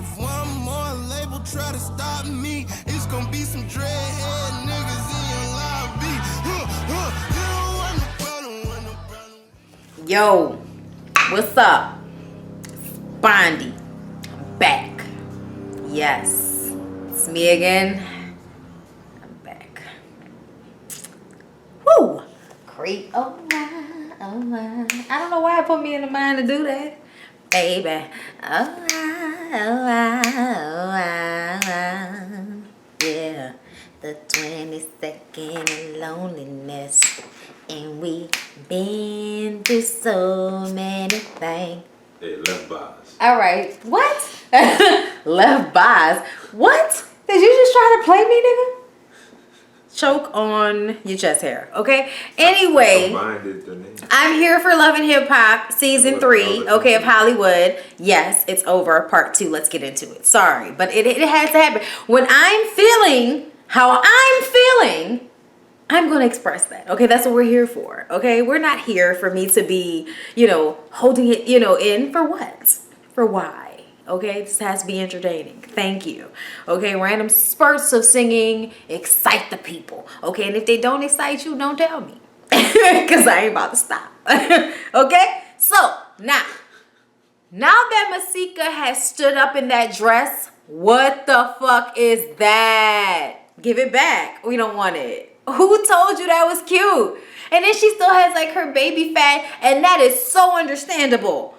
If one more label try to stop me, it's gonna be some dreadhead niggas in your lobby. You don't want no problem, Yo, what's up? Bondy, back. Yes, it's me again. I'm back. Woo! Creep. Oh my, oh my. I don't know why it put me in the mind to do that. Baby. Oh my, oh my, oh my, oh my. Yeah. The 22nd of loneliness. And we been through so many things. Hey, left bars. All right. What? Left bars. What? Did you just try to play me, nigga? Choke on your chest hair, okay? Anyway, Reminded the name. I'm here for Love and Hip Hop season 3, okay, of Hollywood. Yes, it's over. Part 2. Let's get into it. Sorry, but it has to happen. When I'm feeling how I'm feeling, I'm going to express that. Okay, that's what we're here for. Okay, we're not here for me to be, holding it, in for what? For why? Okay, this has to be entertaining. Thank you. Okay, random spurts of singing excite the people. Okay, and if they don't excite you, don't tell me. Because I ain't about to stop. Okay, so now that Masika has stood up in that dress, what the fuck is that? Give it back. We don't want it. Who told you that was cute? And then she still has like her baby fat, and that is so understandable.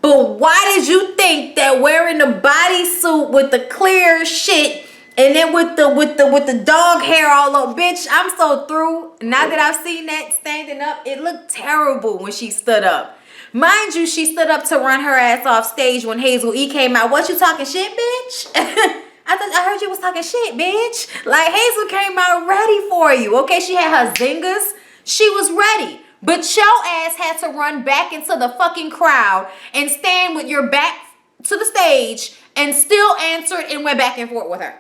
But why did you think that wearing the bodysuit with the clear shit and then with the dog hair all up, bitch, I'm so through. Now that I've seen that standing up, it looked terrible when she stood up. Mind you, she stood up to run her ass off stage when Hazel E came out. What, you talking shit, bitch? I heard you was talking shit, bitch. Like, Hazel came out ready for you, okay? She had her zingers. She was ready. But your ass had to run back into the fucking crowd and stand with your back to the stage and still answered and went back and forth with her.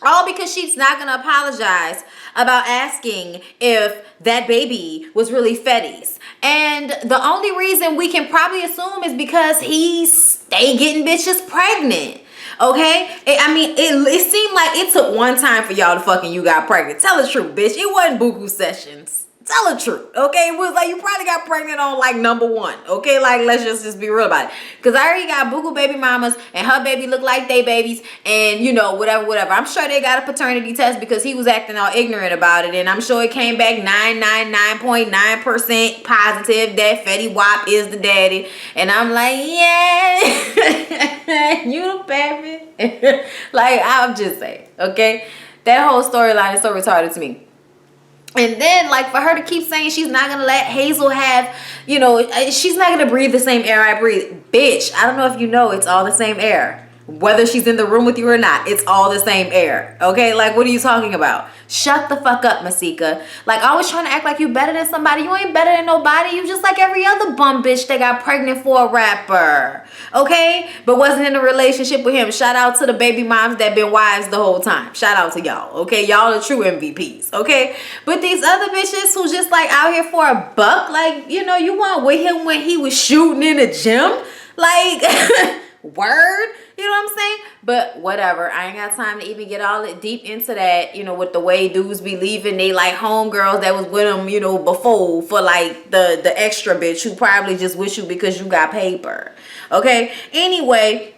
All because she's not going to apologize about asking if that baby was really Fetty's. And the only reason we can probably assume is because he stay getting bitches pregnant. Okay? It seemed like it took one time for y'all to fucking you got pregnant. Tell the truth, bitch. It wasn't buku sessions. Tell the truth, okay? It was like you probably got pregnant on like number 1, okay? Like, let's just be real about it. Because I already got buku baby mamas and her baby look like they babies and, whatever. I'm sure they got a paternity test because he was acting all ignorant about it. And I'm sure it came back 999.9% positive that Fetty Wap is the daddy. And I'm like, yeah, you the baby. Like, I'm just saying, okay? That whole storyline is so retarded to me. And then, like, for her to keep saying she's not going to let Hazel have, she's not going to breathe the same air I breathe. Bitch, I don't know if you know, it's all the same air. Whether she's in the room with you or not, it's all the same air. Okay? Like, what are you talking about? Shut the fuck up, Masika. Like, always trying to act like you better than somebody. You ain't better than nobody. You just like every other bum bitch that got pregnant for a rapper. Okay? But wasn't in a relationship with him. Shout out to the baby moms that been wives the whole time. Shout out to y'all. Okay? Y'all the true MVPs. Okay? But these other bitches who just like out here for a buck, like, you weren't with him when he was shooting in the gym. Like, word. You know what I'm saying? But whatever. I ain't got time to even get all deep into that, with the way dudes be leaving they like homegirls that was with them, before for like the extra bitch who probably just wish you because you got paper. Okay? Anyway,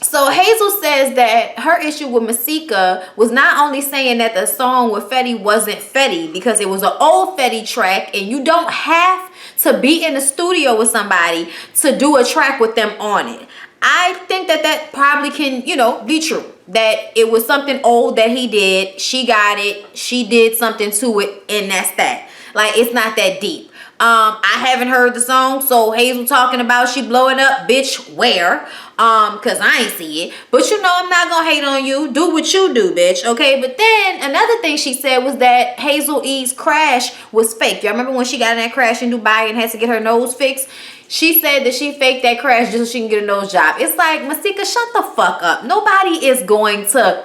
so Hazel says that her issue with Masika was not only saying that the song with Fetty wasn't Fetty because it was an old Fetty track and you don't have to be in the studio with somebody to do a track with them on it. I think that probably can, be true. That it was something old that he did. She got it. She did something to it. And that's that. Like, it's not that deep. I haven't heard the song. So Hazel talking about she blowing up. Bitch, where? Because I ain't see it. But I'm not going to hate on you. Do what you do, bitch. Okay? But then another thing she said was that Hazel E's crash was fake. Y'all remember when she got in that crash in Dubai and had to get her nose fixed? She said that she faked that crash just so she can get a nose job. It's like, Masika, shut the fuck up. Nobody is going to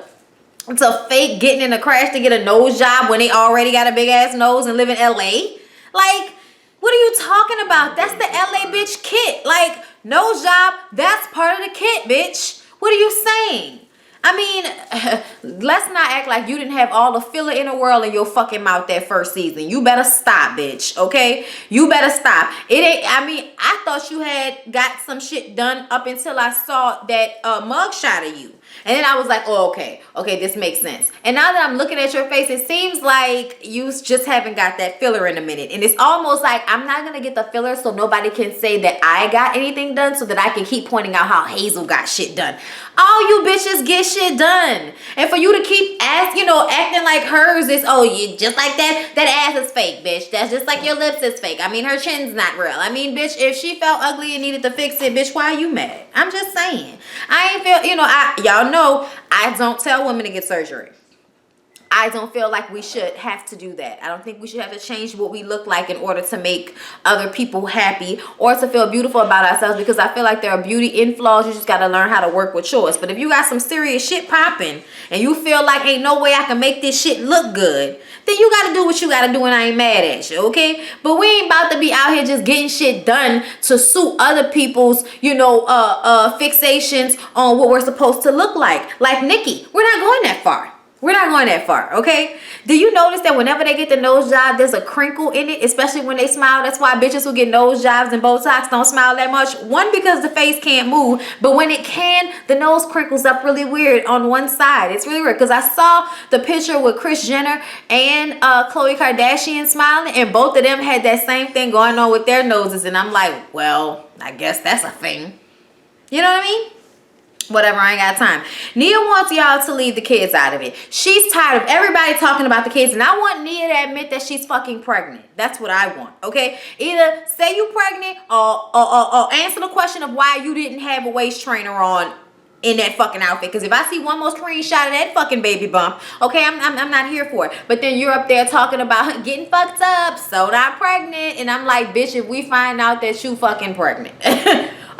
fake getting in a crash to get a nose job when they already got a big ass nose and live in LA. Like, what are you talking about? That's the LA bitch kit. Like, nose job, that's part of the kit, bitch. What are you saying? I mean, let's not act like you didn't have all the filler in the world in your fucking mouth that first season. You better stop, bitch, okay? You better stop. It ain't, I mean, I thought you had got some shit done up until I saw that mugshot of you. And then I was like, oh, okay, this makes sense. And now that I'm looking at your face, it seems like you just haven't got that filler in a minute. And it's almost like I'm not going to get the filler so nobody can say that I got anything done so that I can keep pointing out how Hazel got shit done. All you bitches get shit done. And for you to keep acting like hers is, oh, you just like that ass is fake, bitch. That's just like your lips is fake. I mean, her chin's not real. I mean, bitch, if she felt ugly and needed to fix it, bitch, why are you mad? I'm just saying. I ain't feel, y'all know I don't tell women to get surgery. I don't feel like we should have to do that. I don't think we should have to change what we look like in order to make other people happy or to feel beautiful about ourselves, because I feel like there are beauty in flaws. You just got to learn how to work with yours. But if you got some serious shit popping and you feel like ain't no way I can make this shit look good, then you got to do what you got to do, and I ain't mad at you, okay? But we ain't about to be out here just getting shit done to suit other people's, fixations on what we're supposed to look like. Like Nikki, we're not going that far. We're not going that far, okay? Do you notice that whenever they get the nose job, there's a crinkle in it, especially when they smile? That's why bitches who get nose jobs and Botox don't smile that much. One, because the face can't move, but when it can, the nose crinkles up really weird on one side. It's really weird, because I saw the picture with Kris Jenner and Khloe Kardashian smiling, and both of them had that same thing going on with their noses, and I'm like, well, I guess that's a thing. You know what I mean? Whatever, I ain't got time. Nia wants y'all to leave the kids out of it. She's tired of everybody talking about the kids, and I want Nia to admit that she's fucking pregnant. That's what I want, okay? Either say you pregnant or answer the question of why you didn't have a waist trainer on in that fucking outfit. Because if I see one more screenshot of that fucking baby bump, okay, I'm not here for it. But then you're up there talking about getting fucked up, so not pregnant, and I'm like, bitch, if we find out that you fucking pregnant,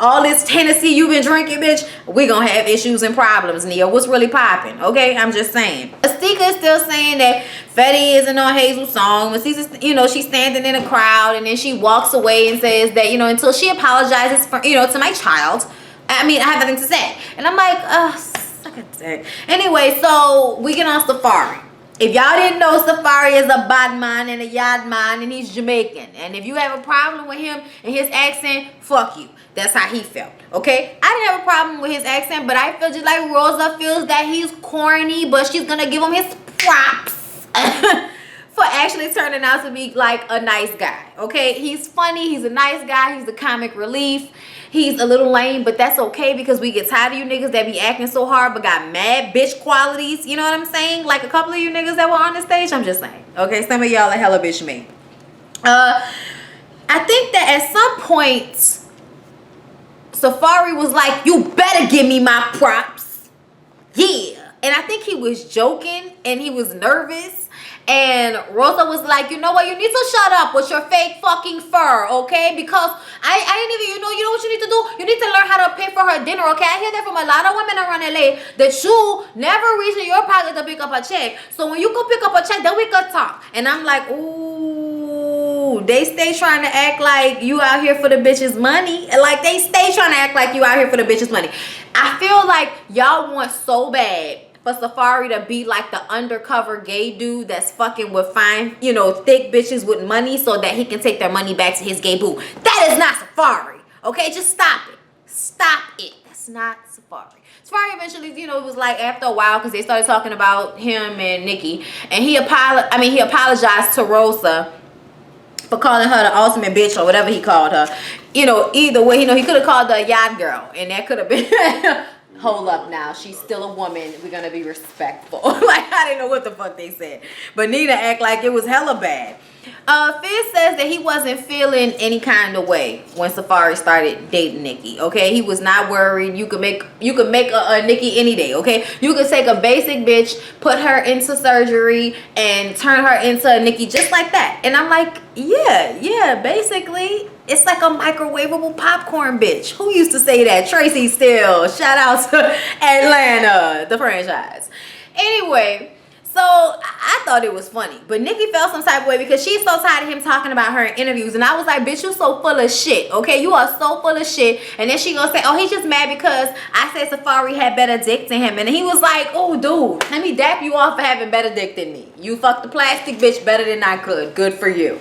all this Tennessee you've been drinking, bitch, we gonna have issues and problems, Nia. What's really popping, okay? I'm just saying. Astika is still saying that Fetty isn't on Hazel's song. But she's standing in a crowd, and then she walks away and says that, until she apologizes for, to my child, I have nothing to say. And I'm like, suck a dick. Anyway, so we get on Safari. If y'all didn't know, Safari is a bad man and a yard man, and he's Jamaican. And if you have a problem with him and his accent, fuck you. That's how he felt, okay? I didn't have a problem with his accent, but I feel just like Rosa feels that he's corny, but she's gonna give him his props for actually turning out to be like a nice guy, okay? He's funny, he's a nice guy, he's a comic relief. He's a little lame, but that's okay, because we get tired of you niggas that be acting so hard but got mad bitch qualities. You know what I'm saying? Like a couple of you niggas that were on the stage. I'm just saying. Okay, some of y'all are hella bitch me. I think that at some point, Safari was like, you better give me my props. Yeah. And I think he was joking and he was nervous. And Rosa was like, you know what? You need to shut up with your fake fucking fur, okay? Because I didn't even, you know what you need to do? You need to learn how to pay for her dinner, okay? I hear that from a lot of women around LA, that you never reach in your pocket to pick up a check. So when you go pick up a check, then we could talk. And I'm like, ooh, they stay trying to act like you out here for the bitch's money. Like they stay trying to act like you out here for the bitch's money. I feel like y'all want so bad for Safari to be like the undercover gay dude that's fucking with fine, thick bitches with money so that he can take their money back to his gay boo. That is not Safari, okay? Just stop it. Stop it. That's not Safari. Safari eventually, it was like after a while, because they started talking about him and Nikki, and he apologized to Rosa for calling her the ultimate bitch or whatever he called her. Either way, he could have called her a yacht girl, and that could have been... Hold up now, she's still a woman. We're gonna be respectful. Like, I didn't know what the fuck they said. But Nina act like it was hella bad. Fizz says that he wasn't feeling any kind of way when Safari started dating Nikki, okay? He was not worried. You could make a Nikki any day, okay? You could take a basic bitch, put her into surgery, and turn her into a Nikki just like that. And I'm like, yeah, basically. It's like a microwavable popcorn bitch. Who used to say that? Tracy Steele. Shout out to Atlanta, the franchise. Anyway, So I thought it was funny, but Nikki felt some type of way because she's so tired of him talking about her in interviews. And I was like, bitch, you so full of shit. Okay, you are so full of shit. And then she gonna say, oh, he's just mad because I said Safari had better dick than him. And he was like, oh, dude, let me dap you off for having better dick than me. You fucked the plastic bitch better than I could. Good for you.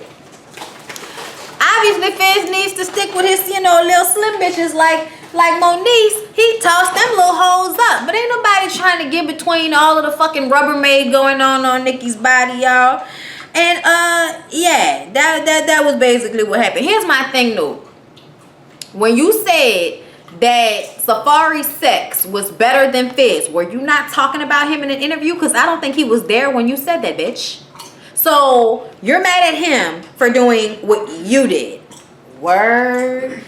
Obviously, Fizz needs to stick with his, little slim bitches like Moniece. He tossed them little hoes up. But ain't nobody trying to get between all of the fucking Rubbermaid going on Nikki's body, y'all. And, yeah, that was basically what happened. Here's my thing, though. When you said that Safari's sex was better than Fizz, were you not talking about him in an interview? Because I don't think he was there when you said that, bitch. So you're mad at him for doing what you did. Word.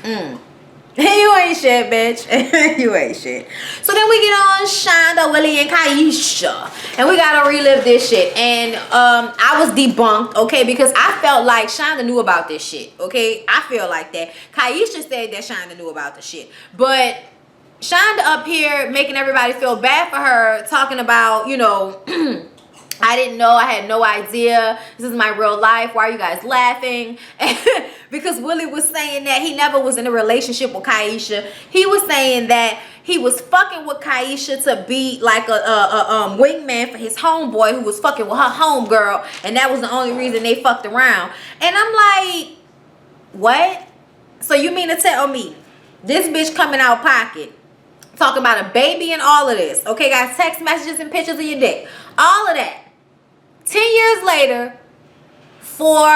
You ain't shit, bitch. You ain't shit. So then we get on Shonda, Willie, and Kaisha. And we gotta relive this shit. And I was debunked, okay? Because I felt like Shonda knew about this shit, okay? I feel like that. Kaisha said that Shonda knew about the shit. But Shonda up here making everybody feel bad for her, talking about, I didn't know. I had no idea. This is my real life. Why are you guys laughing? Because Willie was saying that he never was in a relationship with Kaisha. He was saying that he was fucking with Kaisha to be like a wingman for his homeboy who was fucking with her homegirl. And that was the only reason they fucked around. And I'm like, what? So you mean to tell me this bitch coming out pocket, talking about a baby and all of this, okay, got text messages and pictures of your dick, all of that, 10 years later, for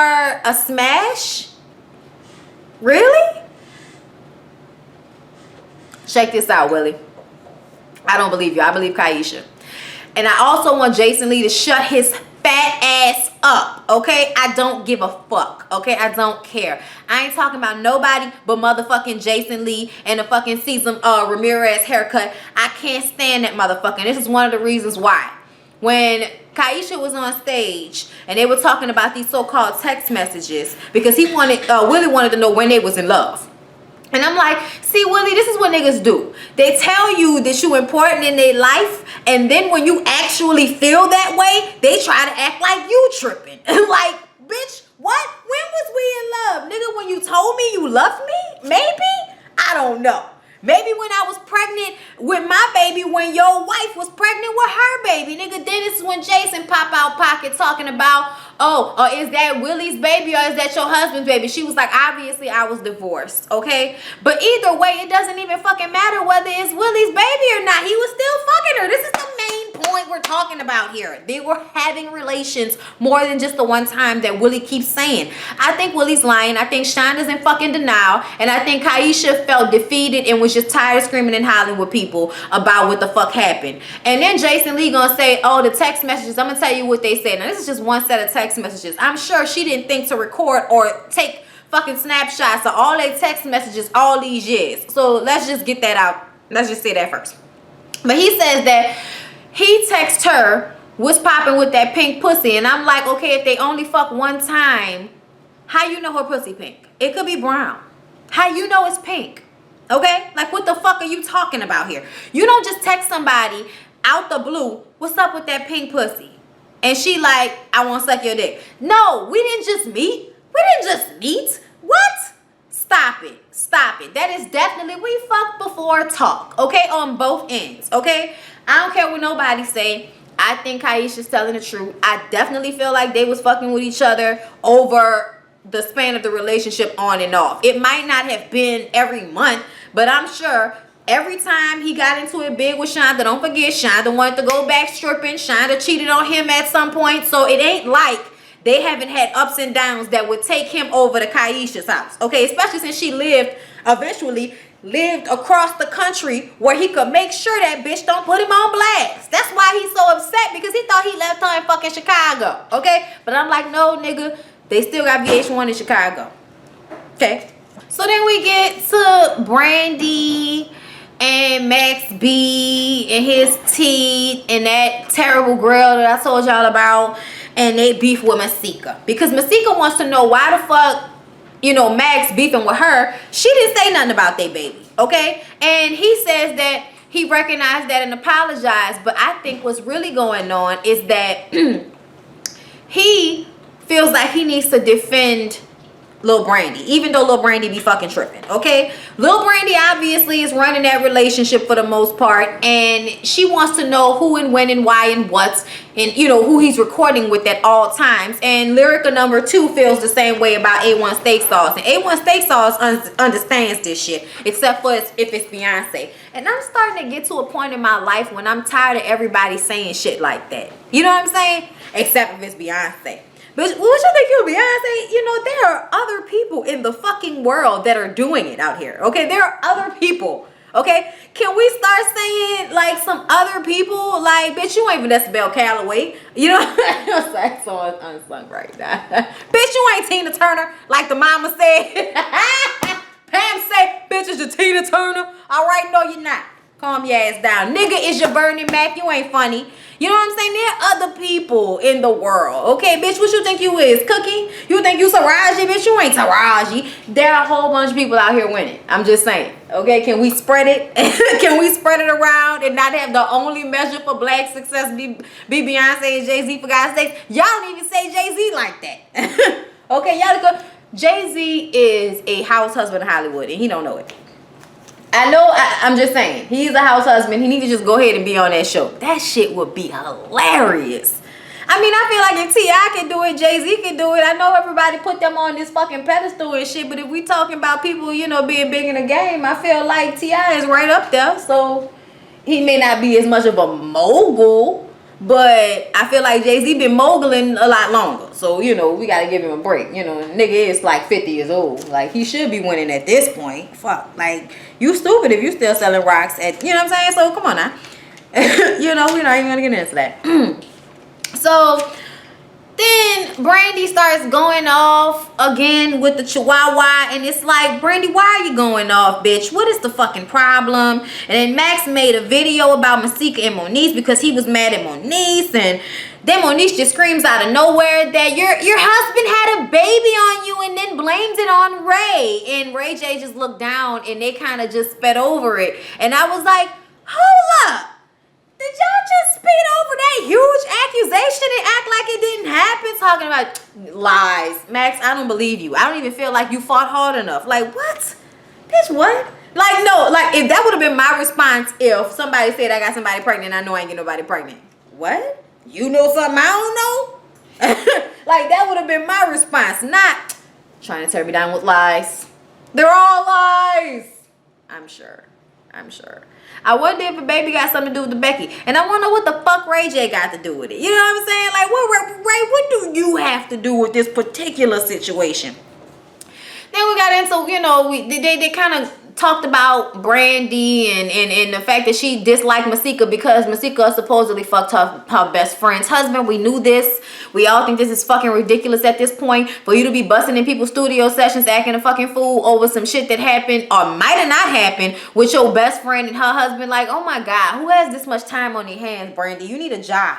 a smash? Really? Check this out, Willie. I don't believe you. I believe Kaisha. And I also want Jason Lee to shut his fat ass up, okay? I don't give a fuck, okay? I don't care. I ain't talking about nobody but motherfucking Jason Lee and the fucking Cesar Ramirez haircut. I can't stand that motherfucker. This is one of the reasons why. When Kaisha was on stage and they were talking about these so-called text messages, because he wanted, Willie wanted to know when they was in love. And I'm like, see, Willie, this is what niggas do. They tell you that you important in their life, and then when you actually feel that way, they try to act like you tripping. Like, bitch, what? When was we in love? Nigga, when you told me you loved me? Maybe? I don't know. Maybe when I was pregnant with my baby, when your wife was pregnant with her baby. Nigga, then this is when Jason pop out pocket talking about, is that Willie's baby or is that your husband's baby? She was like, obviously I was divorced, okay? But either way, it doesn't even fucking matter whether it's Willie's baby or not. He was still fucking her. This is the main point we're talking about here. They were having relations more than just the one time that Willie keeps saying. I think Willie's lying. I think Shonda's in fucking denial. And I think Kaisha felt defeated and was just tired of screaming and hollering with people about what the fuck happened. And then Jason Lee gonna say, oh, the text messages. I'm gonna tell you what they said. Now, this is just one set of text messages. I'm sure she didn't think to record or take fucking snapshots of all their text messages all these years. So let's just get that out. Let's just say that first. But he says that he texted her, what's popping with that pink pussy? And I'm like, okay, if they only fuck one time, how you know her pussy pink? It could be brown. How you know it's pink? Okay? Like, what the fuck are you talking about here? You don't just text somebody out the blue, what's up with that pink pussy? And she like, I want to suck your dick. No, we didn't just meet. We didn't just meet. What? Stop it. Stop it. That is definitely, we fuck before talk. Okay? On both ends. Okay? I don't care what nobody say. I think Kaisha's telling the truth. I definitely feel like they was fucking with each other over the span of the relationship on and off. It might not have been every month, but I'm sure every time he got into it big with Shonda, don't forget, Shonda wanted to go back stripping. Shonda cheated on him at some point. So it ain't like they haven't had ups and downs that would take him over to Kaisha's house. Okay, especially since she eventually lived across the country where he could make sure that bitch don't put him on blast. That's why he's so upset, because he thought he left her in fucking Chicago. Okay, but I'm like, no, nigga, they still got VH1 in Chicago. Okay, so then we get to Brandy and Max B and his teeth and that terrible girl that I told y'all about, and they beef with Masika because Masika wants to know why the fuck, you know, Max beefing with her. She didn't say nothing about their baby, okay? And he says that he recognized that and apologized. But I think what's really going on is that he feels like he needs to defend Lil Brandy, even though Lil Brandy be fucking tripping, okay? Lil Brandy obviously is running that relationship for the most part, and she wants to know who and when and why and what's, and you know, who he's recording with at all times. And Lyrica number 2 feels the same way about A1 Steak Sauce, and A1 Steak Sauce understands this shit, except for if it's Beyonce. And I'm starting to get to a point in my life when I'm tired of everybody saying shit like that. You know what I'm saying? Except if it's Beyonce. But what you think you're Beyonce? You know, there are other people in the fucking world that are doing it out here. Okay, there are other people. Okay, can we start saying like some other people? Like, bitch, you ain't Vanessa Bell Calloway. You know, so it's unsung right now. Bitch, you ain't Tina Turner, like the mama said. Pam say, bitch, is your Tina Turner? All right, no, you're not. Calm your ass down. Nigga is your Bernie Mac. You ain't funny. You know what I'm saying? There are other people in the world. Okay, bitch, what you think you is? Cookie? You think you Taraji? Bitch, you ain't Taraji. There are a whole bunch of people out here winning. I'm just saying. Okay, can we spread it? Can we spread it around and not have the only measure for black success be Beyonce and Jay-Z, for God's sake? Y'all don't even say Jay-Z like that. Okay, y'all go. Jay-Z is a house husband in Hollywood and he don't know it. I know, I'm just saying, he's a house husband. He needs to just go ahead and be on that show. That shit would be hilarious. I mean, I feel like if T.I. can do it, Jay-Z can do it. I know everybody put them on this fucking pedestal and shit, but if we talking about people, you know, being big in the game, I feel like T.I. is right up there. So he may not be as much of a mogul, but I feel like Jay-Z been moguling a lot longer. So, you know, we got to give him a break. You know, nigga is like 50 years old. Like, he should be winning at this point. Fuck. Like, you stupid if you still selling rocks at, you know what I'm saying? So, come on now. You know, we're not even going to get into that. So, then Brandy starts going off again with the chihuahua, and it's like, Brandy, why are you going off, bitch? What is the fucking problem? And then Max made a video about Masika and Moniece because he was mad at Moniece, and then Moniece just screams out of nowhere that your husband had a baby on you and then blamed it on Ray. And Ray J just looked down and they kind of just sped over it. And I was like, hold up. Did y'all just speed over that huge accusation and act like it didn't happen? Talking about lies. Max, I don't believe you. I don't even feel like you fought hard enough. Like, what? Bitch, what? Like, no, like, if that would have been my response if somebody said I got somebody pregnant, I know I ain't get nobody pregnant. What? You know something I don't know? Like, that would have been my response. Not trying to tear me down with lies. They're all lies. I'm sure. I wonder if a baby got something to do with the Becky. And I wonder what the fuck Ray J got to do with it. You know what I'm saying? Like, what do you have to do with this particular situation? Then we got into, you know, they kind of talked about Brandy and the fact that she disliked Masika because Masika supposedly fucked her best friend's husband. We knew this. We all think this is fucking ridiculous at this point for you to be busting in people's studio sessions acting a fucking fool over some shit that happened or might have not happened with your best friend and her husband. Like, oh my God, who has this much time on their hands, Brandy? You need a job.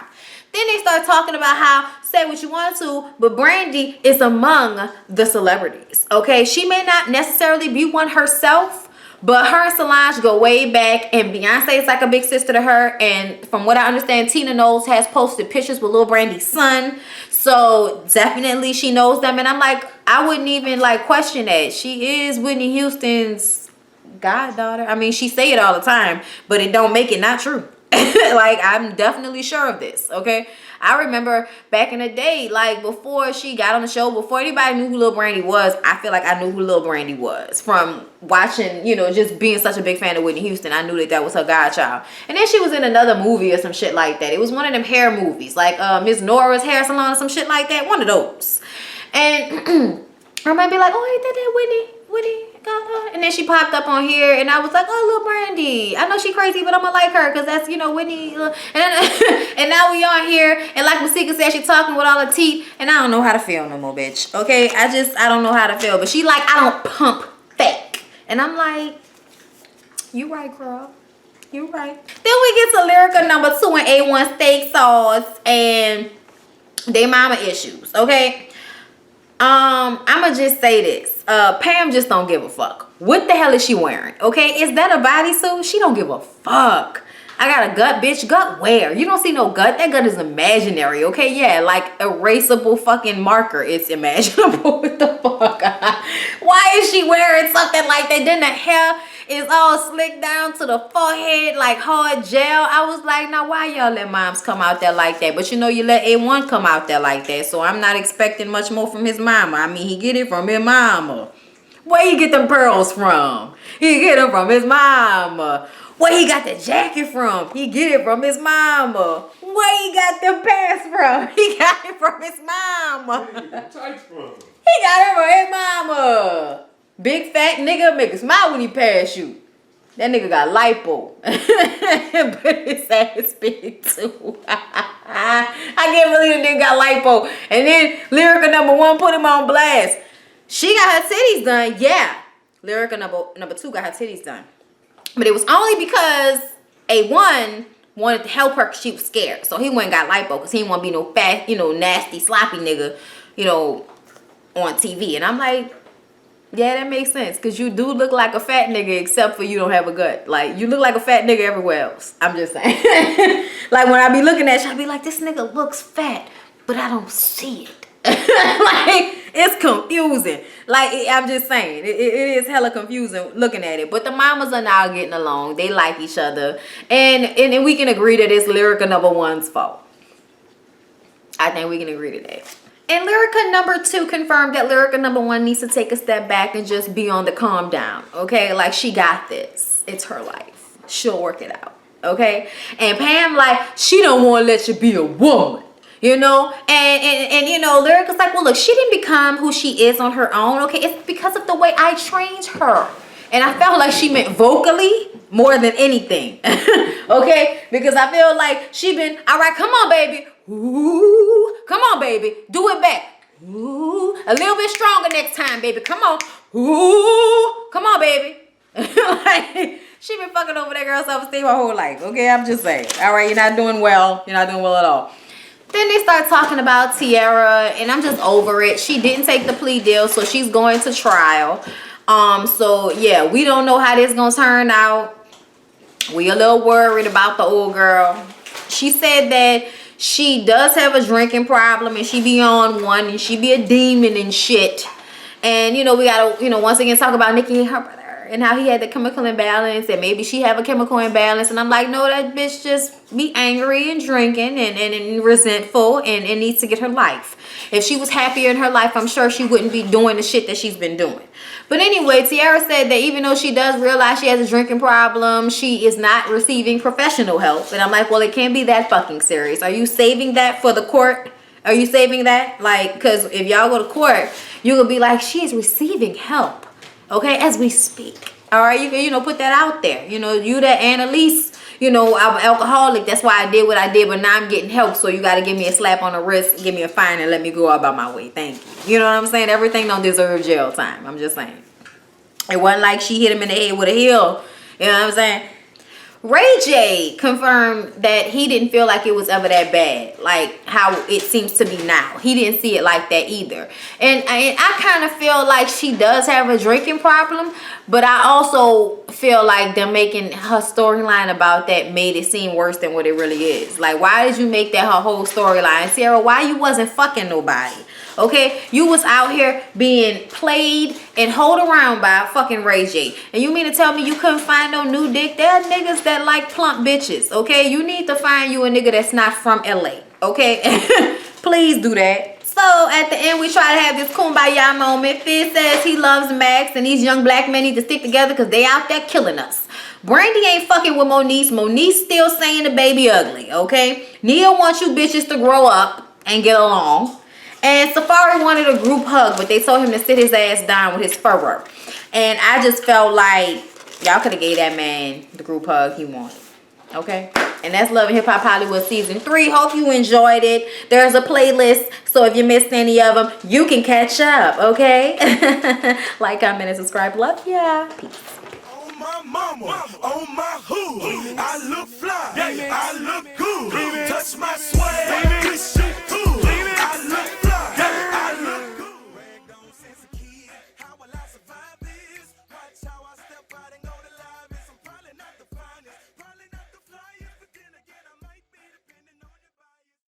Then they start talking about how, say what you want to, but Brandy is among the celebrities, okay? She may not necessarily be one herself, but her and Solange go way back, and Beyonce is like a big sister to her. And from what I understand, Tina Knowles has posted pictures with Lil Brandy's son. So definitely she knows them. And I'm like, I wouldn't even like question that. She is Whitney Houston's goddaughter. I mean, she say it all the time, but it don't make it not true. Like, I'm definitely sure of this, okay? I remember back in the day, like before she got on the show, before anybody knew who Lil Brandy was, I feel like I knew who Lil Brandy was from watching, you know, just being such a big fan of Whitney Houston. I knew that was her godchild. And then she was in another movie or some shit like that. It was one of them hair movies, like Miss Nora's Hair Salon or some shit like that. One of those. And I might be like, oh, ain't that Whitney got her? And then she popped up on here, and I was like, oh, Lil Brandy. I know she crazy, but I'm gonna like her because that's, you know, Whitney. And now we on here, and like Masika said, she talking with all her teeth, and I don't know how to feel no more, bitch. Okay, I don't know how to feel. But she like, I don't pump fake, and I'm like, you right, girl. You right. Then we get to Lyrica number 2 and A1 Steak Sauce and they mama issues. Okay. I'ma just say this. Pam just don't give a fuck. What the hell is she wearing? Okay, is that a bodysuit? She don't give a fuck. I got a gut, bitch. Gut where? You don't see no gut. That gut is imaginary, okay? Yeah, like erasable fucking marker. It's imaginable. What the fuck? Why is she wearing something like that? Then the hair is all slicked down to the forehead like hard gel. I was like, now why y'all let moms come out there like that? But you know, you let A1 come out there like that. So I'm not expecting much more from his mama. I mean, he get it from his mama. Where he get them pearls from? He get them from his mama. Where he got the jacket from? He get it from his mama. Where he got the pants from? He got it from his mama. Where you get the tights from? He got it from his mama. Big fat nigga make a smile when he pass you. That nigga got lipo. But his ass big too. I can't believe the nigga got lipo. And then Lyrica #1 put him on blast. She got her titties done. Yeah. Lyrica number 2 got her titties done. But it was only because A1 wanted to help her because she was scared. So he went and got lipo because he didn't want to be no fat, nasty, sloppy nigga, on TV. And I'm like, yeah, that makes sense. Because you do look like a fat nigga except for you don't have a gut. Like, you look like a fat nigga everywhere else. I'm just saying. Like, when I be looking at you, I be like, this nigga looks fat, but I don't see it. Like, it's confusing. Like, I'm just saying, it is hella confusing looking at it. But the mamas are now getting along. They like each other. And we can agree that it's Lyrica #1's fault. I think we can agree to that. And Lyrica #2 confirmed that Lyrica #1 needs to take a step back and just be on the calm down. Okay? Like, she got this. It's her life. She'll work it out. Okay? And Pam, like, she don't want to let you be a woman. And Lyrica's like, well, look, she didn't become who she is on her own, okay? It's because of the way I trained her. And I felt like she meant vocally more than anything, okay? Because I feel like she been, all right, come on, baby. Ooh, come on, baby. Do it back. Ooh, a little bit stronger next time, baby. Come on. Ooh, come on, baby. Like, she been fucking over that girl's self-esteem her whole life, okay? I'm just saying. All right, you're not doing well. You're not doing well at all. Then they start talking about Tiara, and I'm just over it. She didn't take the plea deal, so she's going to trial. So yeah, we don't know how this gonna turn out. We a little worried about the old girl. She said that she does have a drinking problem, and she be on one, and she be a demon and shit. And we gotta, once again talk about Nicki and her brother, and how he had the chemical imbalance, and maybe she have a chemical imbalance. And I'm like, no, that bitch just be angry and drinking and resentful and needs to get her life. If she was happier in her life, I'm sure she wouldn't be doing the shit that she's been doing. But anyway, Tiara said that even though she does realize she has a drinking problem, she is not receiving professional help. And I'm like, well, it can't be that fucking serious. Are you saving that for the court? Are you saving that? Like, because if y'all go to court, you will be like, she is receiving help. Okay, as we speak. All right, you can, put that out there. You that Annalise, I'm an alcoholic. That's why I did what I did, but now I'm getting help. So you got to give me a slap on the wrist, give me a fine, and let me go about my way. Thank you. You know what I'm saying? Everything don't deserve jail time. I'm just saying. It wasn't like she hit him in the head with a heel. You know what I'm saying? Ray J confirmed that he didn't feel like it was ever that bad, like how it seems to be now. He didn't see it like that either. And I kind of feel like she does have a drinking problem, but I also feel like them making her storyline about that made it seem worse than what it really is. Like, why did you make that her whole storyline? Sarah, why you wasn't fucking nobody? Okay, you was out here being played and hold around by fucking Ray J. And you mean to tell me you couldn't find no new dick? There are niggas that like plump bitches, okay? You need to find you a nigga that's not from LA, okay? Please do that. So at the end, we try to have this kumbaya moment. Fizz says he loves Max and these young black men need to stick together because they out there killing us. Brandy ain't fucking with Moniece. Moniece still saying the baby ugly, okay? Nia wants you bitches to grow up and get along. And Safari wanted a group hug, but they told him to sit his ass down with his furor. And I just felt like y'all could have gave that man the group hug he wanted. Okay? And that's Love and Hip Hop Hollywood Season 3. Hope you enjoyed it. There's a playlist, so if you missed any of them, you can catch up, okay? Like, comment, and subscribe. Love ya. Peace. On my mama, on my hood, I look fly, I look good, touch my swag.